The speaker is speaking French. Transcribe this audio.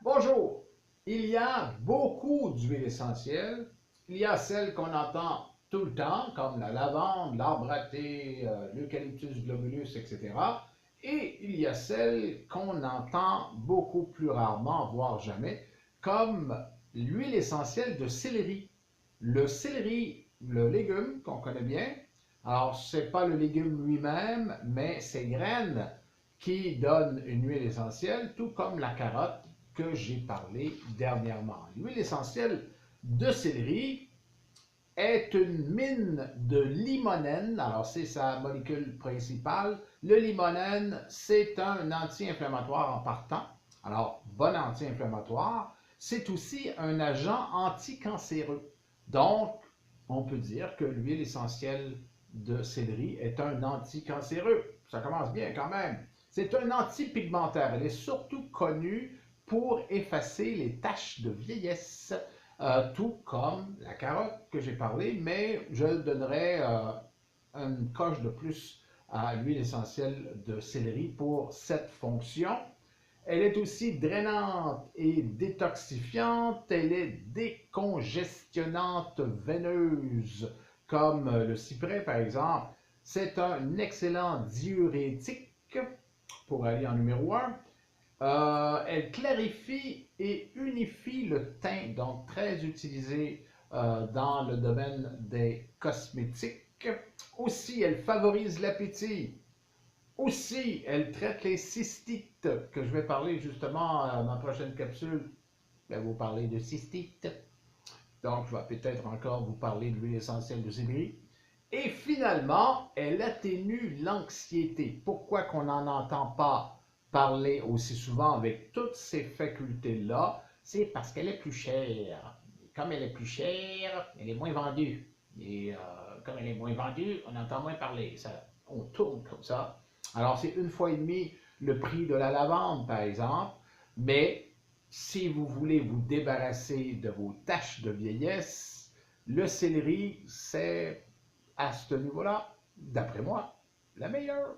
Bonjour! Il y a beaucoup d'huiles essentielles. Il y a celles qu'on entend tout le temps, comme la lavande, l'arbre à thé, l'eucalyptus globulus, etc. Et il y a celles qu'on entend beaucoup plus rarement, voire jamais, comme l'huile essentielle de céleri. Le céleri, le légume qu'on connaît bien, alors ce n'est pas le légume lui-même, mais ses graines qui donnent une huile essentielle, tout comme la carotte que j'ai parlé dernièrement. L'huile essentielle de céleri est une mine de limonène. Alors, c'est sa molécule principale. Le limonène, c'est un anti-inflammatoire en partant. Alors, bon anti-inflammatoire. C'est aussi un agent anticancéreux. Donc, on peut dire que l'huile essentielle de céleri est un anticancéreux. Ça commence bien quand même. C'est un antipigmentaire. Elle est surtout connue pour effacer les taches de vieillesse, tout comme la carotte que j'ai parlé, mais je donnerais une coche de plus à l'huile essentielle de céleri pour cette fonction. Elle est aussi drainante et détoxifiante. Elle est décongestionnante veineuse, comme le cyprès par exemple. C'est un excellent diurétique pour aller en numéro 1. Elle clarifie et unifie le teint, donc très utilisée dans le domaine des cosmétiques. Aussi, elle favorise l'appétit. Aussi, elle traite les cystites, que je vais parler justement dans ma prochaine capsule. Je vais vous parler de cystites. Donc, je vais peut-être encore vous parler de l'huile essentielle de céleri. Et finalement, elle atténue l'anxiété. Pourquoi qu'on n'en entend pas parler aussi souvent avec toutes ces facultés-là? C'est parce qu'elle est plus chère. Comme elle est plus chère, elle est moins vendue. Et comme elle est moins vendue, on entend moins parler. Ça, on tourne comme ça. Alors, c'est une fois et demie le prix de la lavande, par exemple. Mais si vous voulez vous débarrasser de vos taches de vieillesse, le céleri, c'est à ce niveau-là, d'après moi, la meilleure.